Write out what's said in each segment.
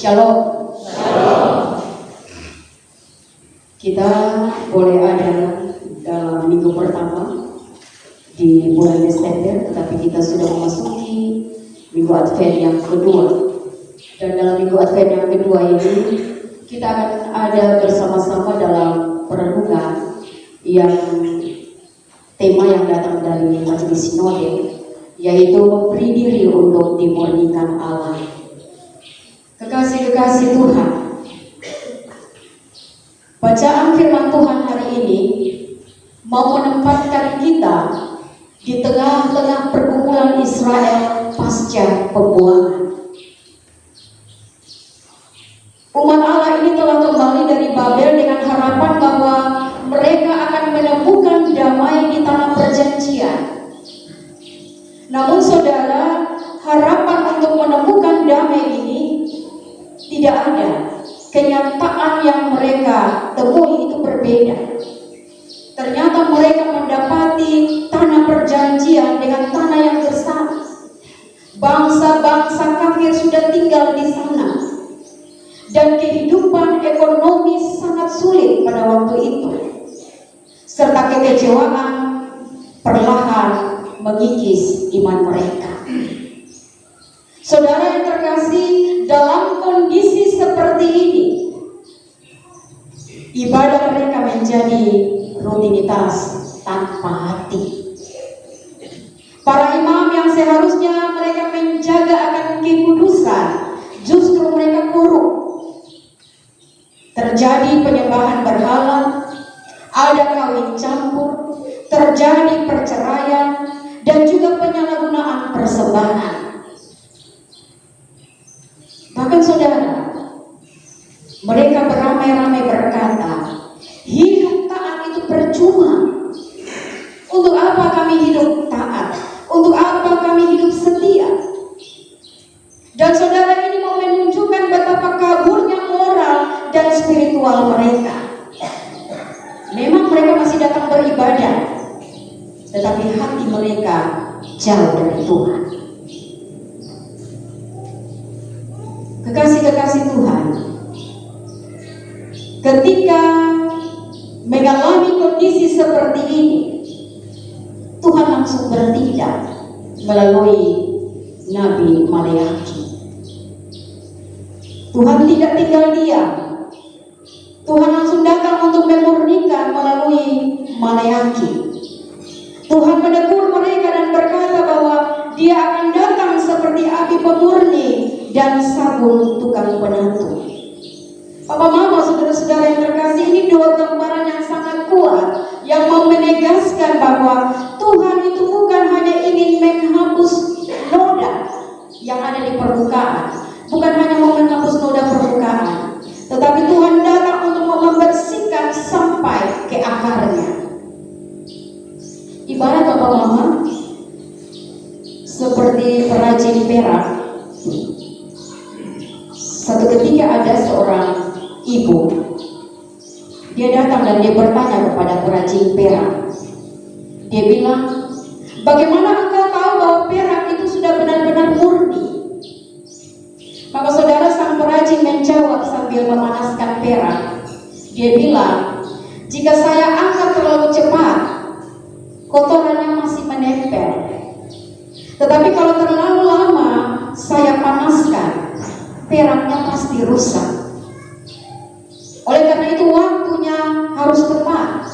Shalom. Kita boleh ada dalam minggu pertama di bulan Desember, tetapi kita sudah memasuki minggu Advent yang kedua. Dan dalam minggu Advent yang kedua ini kita akan ada bersama-sama dalam perenungan yang tema yang datang dari Majelis Sinode, yaitu memberi diri untuk dimurnikan Allah. Kekasih-kekasih Tuhan, bacaan firman Tuhan hari ini mau menempatkan kita di tengah-tengah pergumulan Israel pasca pembuangan. Umat Allah ini telah kembali dari Babel dengan harapan bahwa mereka akan menemukan damai di tanah perjanjian. Namun saudara, harapan untuk menemukan damai ini tidak ada. Kenyataan yang mereka temui itu berbeda. Ternyata mereka mendapati tanah perjanjian dengan tanah yang bersama. Bangsa-bangsa kafir sudah tinggal di sana. Dan kehidupan ekonomi sangat sulit pada waktu itu. Serta kekecewaan perlahan mengikis iman mereka. Saudara yang terkasih, dalam kondisi seperti ini, ibadah mereka menjadi rutinitas tanpa hati. Para imam yang seharusnya mereka menjaga akan kekudusan, justru mereka buruk. Terjadi penyembahan berhala, ada kawin campur, terjadi perceraian, dan juga penyalahgunaan persembahan. Bahkan saudara, mereka beramai-ramai berkata, hidup taat itu percuma. Untuk apa kami hidup taat? Untuk apa kami hidup setia? Dan saudara, ini mau menunjukkan betapa kaburnya moral dan spiritual mereka. Memang mereka masih datang beribadah, tetapi hati mereka jauh dari Tuhan. Kekasih-kekasih Tuhan, ketika mengalami kondisi seperti ini, Tuhan langsung bertindak melalui Nabi Maleakhi. Tuhan tidak tinggal diam. Tuhan langsung datang untuk memurnikan melalui Maleakhi. Tuhan menegur mereka dan berkata bahwa Dia akan datang seperti api pemurni dan sabun tukang penentu. Papa mama, saudara-saudara yang terkasih, ini dua gambaran yang sangat kuat yang mau menegaskan bahwa Tuhan itu bukan hanya ingin menghapus noda yang ada di permukaan, bukan hanya mau menghapus noda permukaan, tetapi Tuhan datang untuk membersihkan sampai ke akarnya. Ibarat Papa mama seperti perajin perak. Satu ketika ada seorang ibu, dia datang dan dia bertanya kepada perajin perak. Dia bilang, bagaimana engkau tahu bahwa perak itu sudah benar-benar murni? Maka saudara, sang perajin menjawab sambil memanaskan perak. Dia bilang, jika saya angkat terlalu cepat, kotorannya masih menempel. Tetapi kalau terlalu lama saya panaskan, peraknya pasti rusak. Oleh karena itu waktunya harus tepat.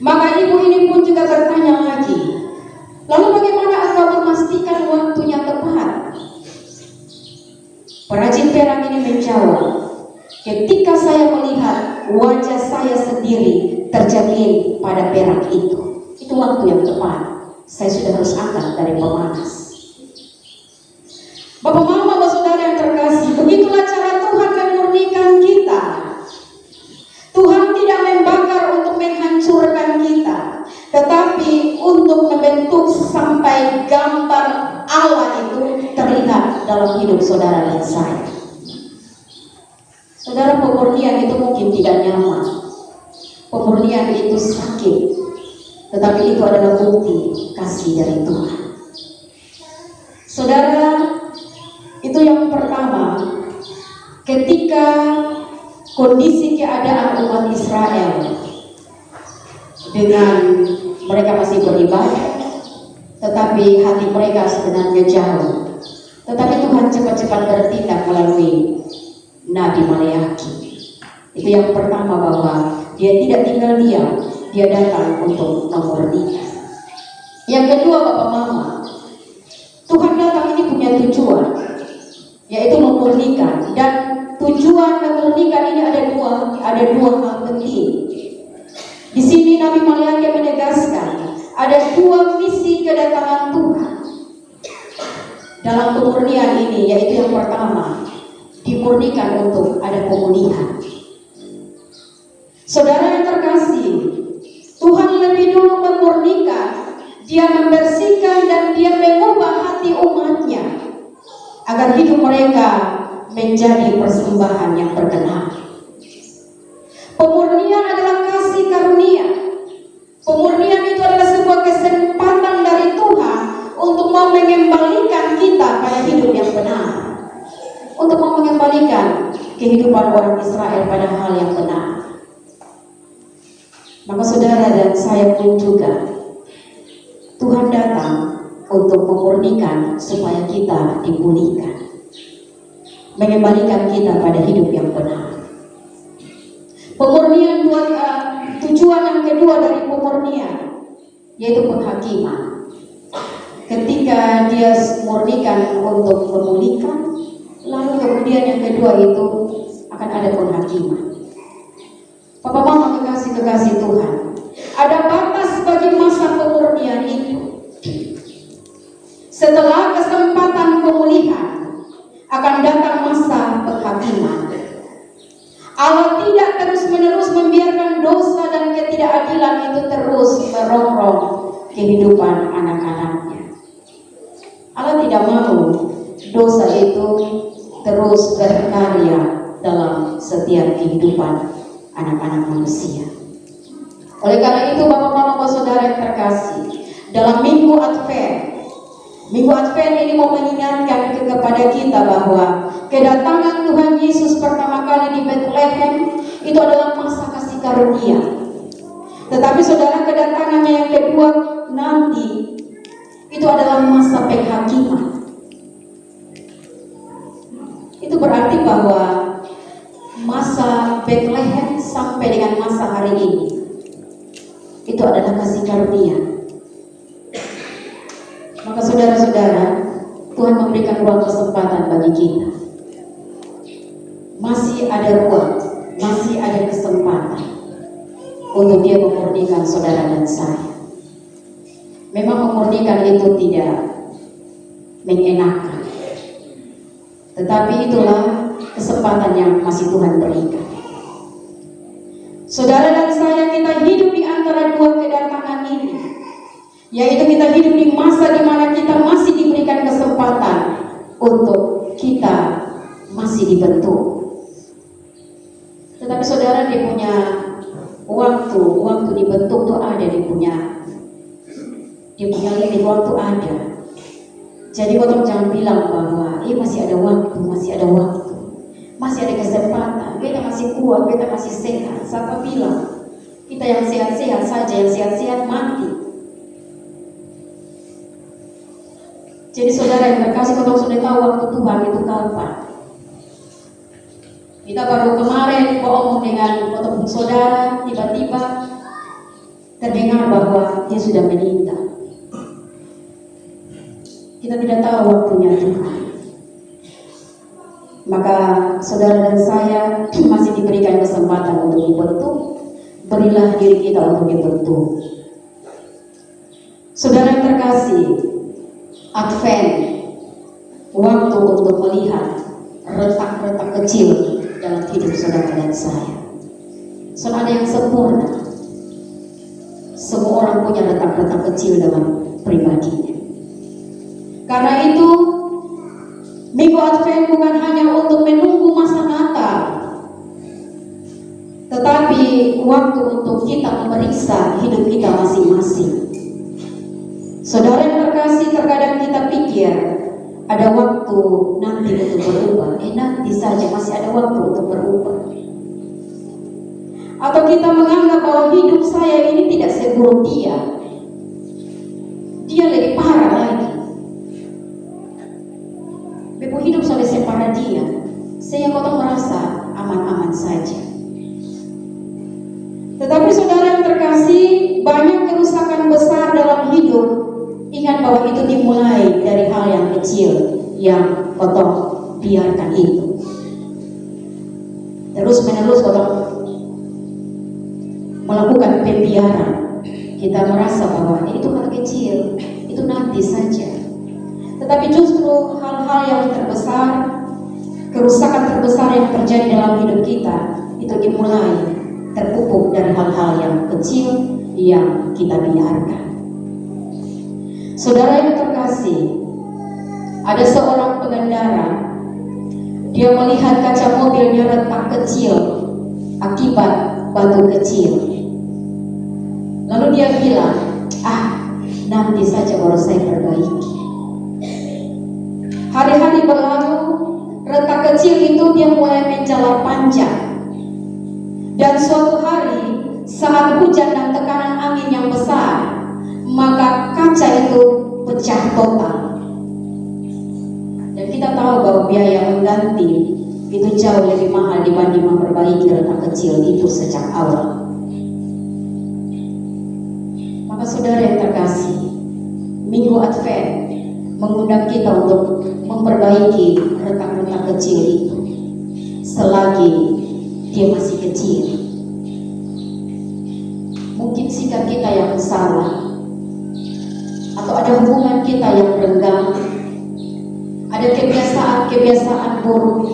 Maka ibu ini pun juga bertanya lagi, lalu bagaimana engkau memastikan waktunya tepat? Perajin perak ini menjawab, ketika saya melihat wajah saya sendiri tercermin pada perak itu waktu yang tepat. Saya sudah harus angkat dari pemanas. Bapak mama, bapak saudara yang terkasih, begitulah cara Tuhan memurnikan kita. Tuhan tidak membakar untuk menghancurkan kita, tetapi untuk membentuk sampai gambar Allah itu terlihat dalam hidup saudara dan saya. Saudara, pemurnian itu mungkin tidak nyaman. Pemurnian itu sakit, tetapi itu adalah bukti kasih dari Tuhan. Saudara, itu yang pertama, ketika kondisi keadaan umat Israel dengan mereka masih beribadah, tetapi hati mereka sebenarnya jauh. Tetapi Tuhan cepat-cepat bertindak melalui Nabi Maleakhi. Itu yang pertama, bahwa dia tidak tinggal diam, dia datang untuk memurnikan. Yang kedua, Bapak Mama, Tuhan datang ini punya tujuan, yaitu memurnikan. Dan tujuan memurnikan ini ada dua hal penting. Di sini Nabi Maleakhi menegaskan ada dua misi kedatangan Tuhan dalam pemurnian ini, yaitu yang pertama, dimurnikan untuk ada pemulihan. Saudara yang terkasih, Tuhan lebih dulu memurnikan, dia membersihkan dan dia mengubah hati umatnya agar hidup mereka menjadi persembahan yang berkenan. Pemurnian adalah kasih karunia. Pemurnian itu adalah sebuah kesempatan dari Tuhan untuk mau mengembalikan kita pada hidup yang benar, untuk mau mengembalikan kehidupan orang Israel pada hal yang benar. Maka saudara dan saya pun juga, Tuhan datang untuk memurnikan supaya kita dipulihkan, mengembalikan kita pada hidup yang benar. Pemurnian tujuan yang kedua dari pemurnian, yaitu penghakiman. Ketika dia murnikan untuk memulihkan, lalu kemudian yang kedua itu akan ada penghakiman. Bapak Mama kekasih-kekasih Tuhan, ada batas bagi masa pemurnian itu. Setelah kesempatan pemulihan, akan datang masa penghakiman. Allah tidak terus-menerus membiarkan dosa dan ketidakadilan itu terus merongrong kehidupan anak-anaknya. Allah tidak mau dosa itu terus berkarya dalam setiap kehidupan anak-anak manusia. Oleh karena itu, Bapak-Bapak, Saudara yang terkasih, dalam Minggu Advent ini mau mengingatkan kepada kita bahwa kedatangan Tuhan Yesus pertama kali di Bethlehem itu adalah masa kasih karunia. Tetapi saudara, kedatangannya yang kedua nanti itu adalah masa penghakiman. Itu berarti bahwa masa Bethlehem sampai dengan masa hari ini itu adalah kasih karunia. Maka saudara-saudara, Tuhan memberikan ruang kesempatan bagi kita. Masih ada ruang, masih ada kesempatan untuk dia memurnikan saudara dan saya. Memang memurnikan itu tidak mengenakan, tetapi itulah kesempatan yang masih Tuhan berikan. Saudara dan saya, kita hidup di antara dua kedatangan ini, yaitu kita hidup di masa di mana kita masih diberikan kesempatan untuk kita masih dibentuk. Tetapi saudara, dia punya waktu dibentuk tuh ada, dia punya limit waktu ada. Jadi orang jangan bilang bahwa masih ada waktu, masih ada kesempatan, kita masih kuat, kita masih sehat. Siapa bilang kita yang sehat-sehat saja, yang sehat-sehat mati? Jadi saudara yang terkasih, kalau sudah tahu waktu Tuhan itu kapan. Kita baru kemarin ngomong dengan saudara, tiba-tiba terdengar bahwa dia sudah meninggal. Kita tidak tahu waktunya Tuhan. Maka saudara dan saya masih diberikan kesempatan untuk dibentuk. Berilah diri kita untuk dibentuk. Saudara yang terkasih, Advent, waktu untuk melihat retak-retak kecil dalam hidup saudara dan saya. Saudara yang sempurna, semua orang punya retak-retak kecil dalam pribadinya. Karena itu, Minggu Advent bukan hanya untuk menunggu masa Natal, tetapi waktu untuk kita memeriksa hidup kita masing-masing. Saudara yang terkasih, terkadang kita pikir ada waktu waktu nanti untuk berubah. Nanti saja masih ada waktu untuk berubah. Atau kita menganggap bahwa hidup saya ini tidak seburuk dia. Dia lebih parah lagi. Bebu hidup sampai separah dia. Saya kau merasa aman-aman saja. Tetapi saudara yang terkasih, banyak kerusakan besar dalam hidup. Ingat bahwa itu dimulai dari hal yang kecil yang kau biarkan itu. Terus menerus kau melakukan pembiaran. Kita merasa bahwa itu hal kecil, itu nanti saja. Tetapi justru hal-hal yang terbesar, kerusakan terbesar yang terjadi dalam hidup kita, itu dimulai terpupuk dari hal-hal yang kecil yang kita biarkan. Saudara yang terkasih, ada seorang pengendara, dia melihat kaca mobilnya retak kecil akibat batu kecil. Lalu dia bilang, nanti saja baru saya perbaiki. Hari-hari berlalu, retak kecil itu dia mulai menjalar panjang. Dan suatu hari, saat hujan dan tekanan angin yang besar, maka kaca itu pecah total. Dan kita tahu bahwa biaya mengganti itu jauh lebih mahal dibanding memperbaiki retak kecil itu sejak awal. Maka saudara yang terkasih, Minggu Advent mengundang kita untuk memperbaiki retak-retak kecil itu selagi dia masih kecil. Mungkin sikap kita yang salah, atau ada hubungan kita yang renggang, ada kebiasaan buruk,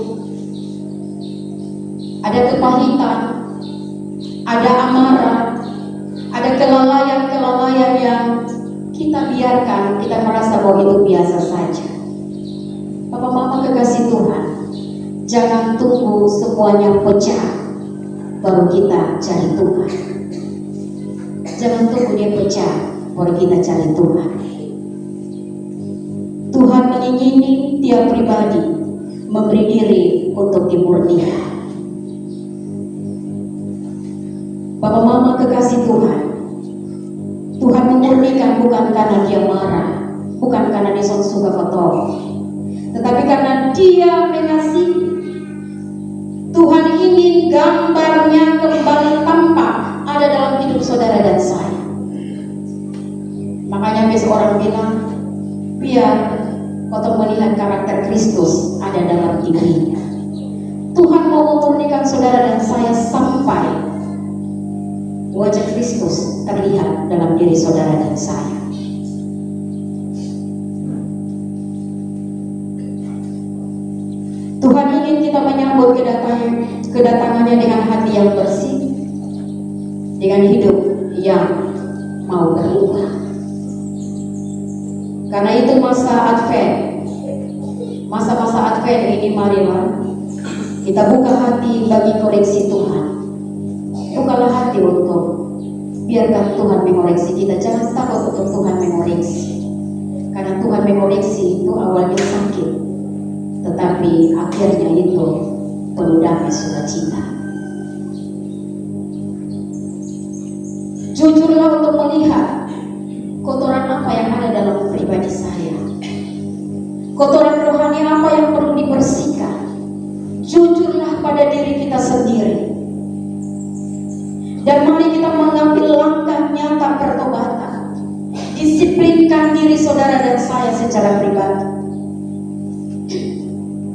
ada kepahitan, ada amarah, ada kelalaian yang kita biarkan, kita merasa bahwa itu biasa saja. Bapak Mama kekasih Tuhan, jangan tunggu semuanya pecah baru kita cari Tuhan. Jangan tunggu dia pecah baru kita cari Tuhan. Tuhan mengingini tiap pribadi memberi diri untuk dimurnikan. Bapak Mama kekasih Tuhan, Tuhan memurnikan bukan karena dia marah, bukan karena dia suka kotor, tetapi karena dia mengasihi. Tuhan ingin gambarnya kembali tampak ada dalam hidup saudara dan saya. Makanya orang bilang, biar kau melihat karakter Kristus ada dalam dirinya. Tuhan mau memurnikan saudara dan saya sampai wajah Kristus terlihat dalam diri saudara dan saya. Tuhan ingin kita menyambut kedatangannya dengan hati yang bersih, dengan hidup yang mau berubah. Karena itu masa Advent, masa-masa Advent ini, marilah kita buka hati bagi koreksi Tuhan. Bukalah hati untuk biarkan Tuhan mengoreksi kita. Jangan takut untuk Tuhan mengoreksi, karena Tuhan mengoreksi itu awalnya sakit, tetapi akhirnya itu penuh damai sukacita. Jujurlah untuk melihat kotoran apa yang ada dalam pribadi saya, kotoran rohani apa yang perlu dibersihkan. Jujurlah pada diri kita sendiri, dan mari kita mengambil langkah nyata pertobatan. Disiplinkan diri saudara dan saya secara pribadi.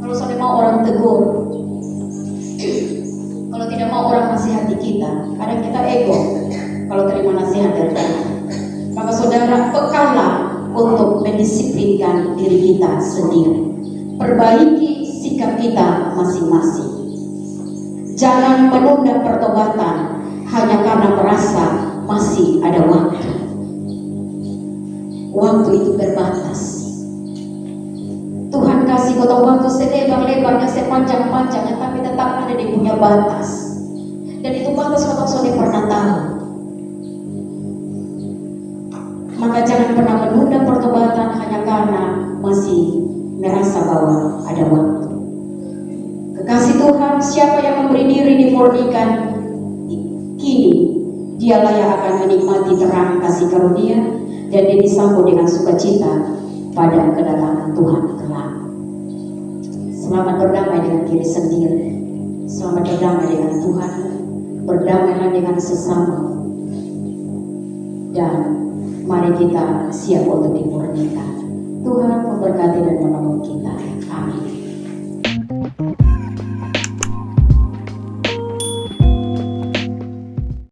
Kalau sudah mau orang tegur, kalau tidak mau orang nasihati kita, kadang kita ego kalau terima nasihat dari Tuhan. Maka saudara, pekalah untuk mendisiplinkan diri kita sendiri. Perbaiki sikap kita masing-masing. Jangan menunda pertobatan hanya karena merasa masih ada waktu. Waktu itu terbatas. Tuhan kasih kau waktu selebar-lebarnya, sepanjang-panjangnya, tapi tetap ada di punya batas. Dan itu batas kau sudah pernah tahu. Maka jangan pernah menunda pertobatan hanya karena masih merasa bahwa ada waktu. Kekasih Tuhan, siapa yang memberi diri dimurnikan, kini dialah yang akan menikmati terang kasih karunia dan dia disambut dengan sukacita pada kedatangan Tuhan kelak. Selamat berdamai dengan diri sendiri, selamat berdamai dengan Tuhan, berdamailah dengan sesama, dan mari kita siap untuk dimurnikan. Tuhan memberkati dan menolong kita. Amin.